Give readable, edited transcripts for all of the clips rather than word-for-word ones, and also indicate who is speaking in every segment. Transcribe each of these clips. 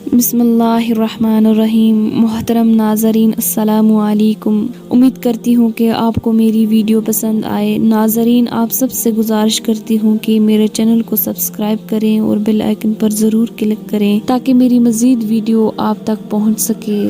Speaker 1: बिस्मिल्लाहिर्रहमानिर्रहीम। मोहतरम नाज़रीन, अस्सलामु अलैकुम। उम्मीद करती हूँ कि आपको मेरी वीडियो पसंद आए। नाज़रीन, आप सबसे गुजारिश करती हूँ कि मेरे चैनल को सब्सक्राइब करें और बेल आइकन पर ज़रूर क्लिक करें ताकि मेरी मज़ीद वीडियो आप तक पहुँच सके।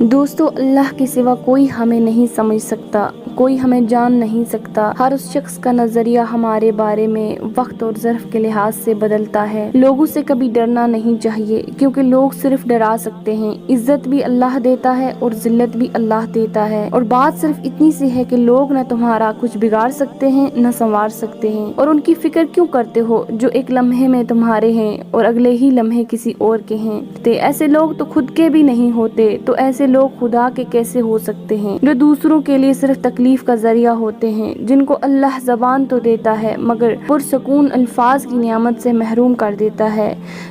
Speaker 1: दोस्तों, अल्लाह के सिवा कोई हमें नहीं समझ सकता, कोई हमें जान नहीं सकता। हर उस शख्स का नज़रिया हमारे बारे में वक्त और ज़र्फ के लिहाज से बदलता है। लोगों से कभी डरना नहीं चाहिए, क्योंकि लोग सिर्फ डरा सकते हैं। इज्जत भी अल्लाह देता है और जिल्लत भी अल्लाह देता है। और बात सिर्फ इतनी सी है कि लोग न तुम्हारा कुछ बिगाड़ सकते हैं न संवार सकते हैं। और उनकी फिक्र क्यों करते हो जो एक लम्हे में तुम्हारे हैं और अगले ही लम्हे किसी और के हैं। तो ऐसे लोग तो खुद के भी नहीं होते, तो ऐसे लोग खुदा के कैसे हो सकते हैं, जो दूसरों के लिए सिर्फ तकलीफ का जरिया होते हैं, जिनको अल्लाह ज़बान तो देता है मगर पुरसकून अल्फाज की नियामत से महरूम कर देता है,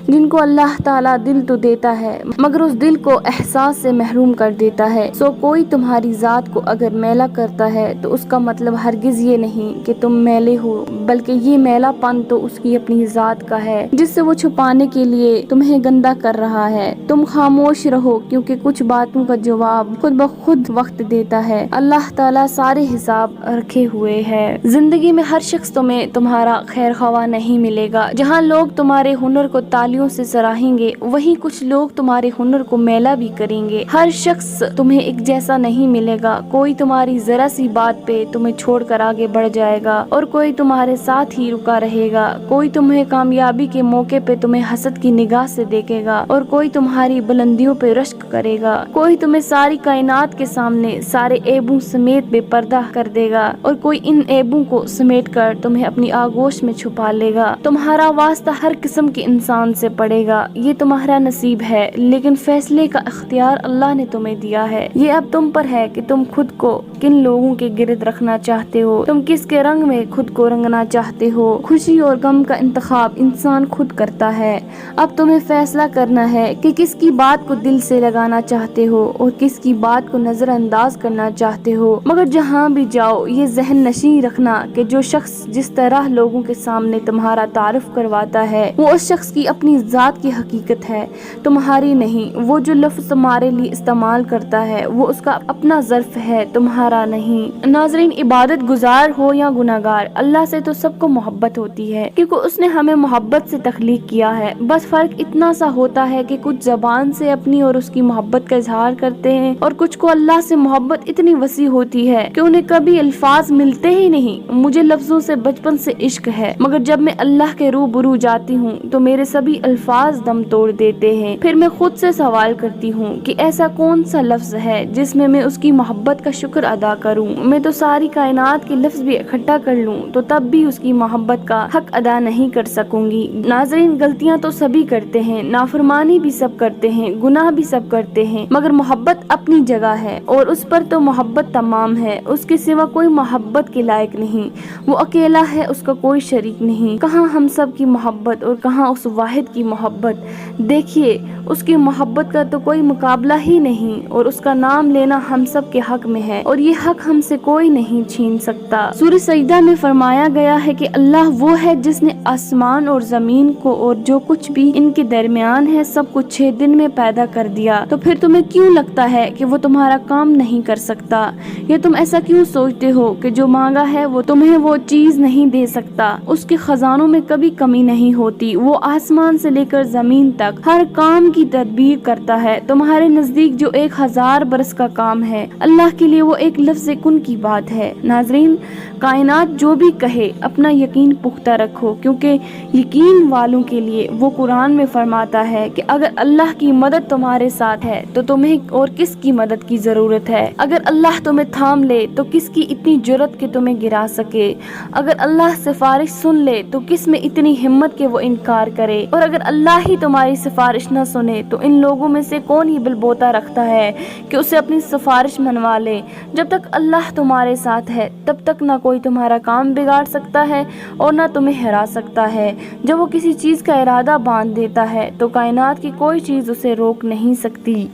Speaker 1: जिनको अल्लाह ताला दिल तो देता है मगर उस दिल को एहसास से महरूम कर देता है। सो कोई तुम्हारी ज़ात को अगर मैला करता है तो उसका मतलब हरगिज ये नहीं कि तुम मैले हो, बल्कि ये मैलापन तो उसकी अपनी ज़ात का है जिससे वो छुपाने के लिए तुम्हें गंदा कर रहा है। तुम खामोश रहो, क्योंकि कुछ बातों का जवाब खुद ब खुद वक्त देता है। अल्लाह ताला सारे हिसाब रखे हुए है। जिंदगी में हर शख्स तुम्हारा खैर ख्वाह नहीं मिलेगा। जहाँ लोग तुम्हारे हुनर को तालियों से सराहेंगे, वहीं कुछ लोग तुम्हारे हुनर को मैला भी करेंगे। हर शख्स तुम्हें एक जैसा नहीं मिलेगा। कोई तुम्हारी जरा सी बात पे तुम्हें छोड़कर आगे बढ़ जाएगा और कोई तुम्हारे साथ ही रुका रहेगा। कोई तुम्हें कामयाबी के मौके पे तुम्हें हसद की निगाह से देखेगा और कोई तुम्हारी बुलंदियों पे रश्क करेगा। कोई तुम्हें सारी कायनात के सामने सारे ऐबों समेत बेपर्दा कर देगा और कोई इन ऐबों को समेट कर तुम्हें अपनी आगोश में छुपा लेगा। तुम्हारा वास्ता हर किस्म के इंसान से पड़ेगा। ये तुम्हारा नसीब है, लेकिन फैसले का इख्तियार अल्लाह ने तुम्हें दिया है। ये अब तुम पर है कि तुम खुद को किन लोगों के गिर्द रखना चाहते हो, तुम किसके रंग में खुद को रंगना चाहते हो। खुशी और गम का इंतखाब इंसान खुद करता है। अब तुम्हें फैसला करना है कि किसकी बात को दिल से लगाना चाहते हो और किसकी बात को नजरअंदाज करना चाहते हो। मगर जहाँ भी जाओ ये जहन नशी रखना कि जो शख्स जिस तरह लोगों के सामने तुम्हारा तारुफ करवाता है वो उस शख्स की अपनी जात की हकीकत है, तुम्हारी नहीं। वो जो लफ्ज तुम्हारे लिए इस्तेमाल करता है वो उसका अपना ज़र्फ है, तुम्हारा नहीं। नाज़रीन, इबादत गुजार हो या गुनाहगार, अल्लाह से तो सबको मोहब्बत होती है, क्योंकि उसने हमें मोहब्बत से तख्लीक किया है। बस फर्क इतना सा होता है कि कुछ ज़बान से अपनी और उसकी मोहब्बत का इजहार करते हैं और कुछ को अल्लाह से मोहब्बत इतनी वसी होती है कि उन्हें कभी अल्फाज मिलते ही नहीं। मुझे लफ्जों से बचपन से इश्क है, मगर जब मैं अल्लाह के रूबरू जाती हूँ तो मेरे सभी अल्फाज दम तोड़ देते हैं। फिर मैं खुद से सवाल करती हूँ कि ऐसा कौन सा लफ्ज है जिसमें मैं उसकी मोहब्बत का शुक्र अदा करूँ। मैं तो सारी कायनात के लफ्ज भी इकट्ठा कर लूँ तो तब भी उसकी मोहब्बत का हक अदा नहीं कर सकूंगी। नाज़रीन, गलतियाँ तो सभी करते हैं, नाफरमानी भी सब करते हैं, गुनाह भी सब करते हैं, मगर मोहब्बत अपनी जगह है और उस पर तो मोहब्बत तमाम है। उसके सिवा कोई मोहब्बत के लायक नहीं। वो अकेला है, उसका कोई शरीक नहीं। कहाँ हम सब की मोहब्बत और कहाँ उस वाहिद की मोहब्बत। देखिए, उसकी मोहब्बत का तो कोई मुकाबला ही नहीं और उसका नाम लेना हम सब के हक में है और ये हक हमसे कोई नहीं छीन सकता। सूरह सजदा में फरमाया गया है कि अल्लाह वो है जिसने आसमान और जमीन को और जो कुछ भी इनके दरमियान है सब कुछ 6 दिन में पैदा कर दिया। तो फिर तुम्हें क्यों लगता है कि वो तुम्हारा काम नहीं कर सकता, या तुम ऐसा क्यों सोचते हो कि जो मांगा है वो तुम्हें वो चीज नहीं दे सकता। उसके खजानों में कभी कमी नहीं होती। वो आसमान से लेकर जमीन तक हर काम की तदबीर करता है। तुम्हारे नजदीक जो 1000 बरस का काम है, अल्लाह के लिए वो एक लफ्ज़ कुन की बात है। नाजरीन, कायनात जो भी कहे अपना यकीन पुख्ता रखो, क्योंकि यकीन वालों के लिए वो कुरान में फरमाता है कि अगर अल्लाह की मदद तुम्हारे साथ है तो तुम्हें और किसकी मदद की जरूरत है। अगर अल्लाह तुम्हें थाम ले तो किसकी इतनी जुर्रत कि तुम्हें गिरा सके। अगर अल्लाह सिफारिश सुन ले तो किस में इतनी हिम्मत के वो इनकार करे। और अगर अल्लाह ही तुम्हारी सिफारिश न सुने तो इन लोगों में से कौन ही बलबोता रखता है कि उसे अपनी सिफारिश मनवा ले। जब तक अल्लाह तुम्हारे साथ है तब तक ना कोई तुम्हारा काम बिगाड़ सकता है और ना तुम्हें हरा सकता है। जब वो किसी चीज का इरादा बांध देता है तो कायनात की कोई चीज उसे रोक नहीं सकती।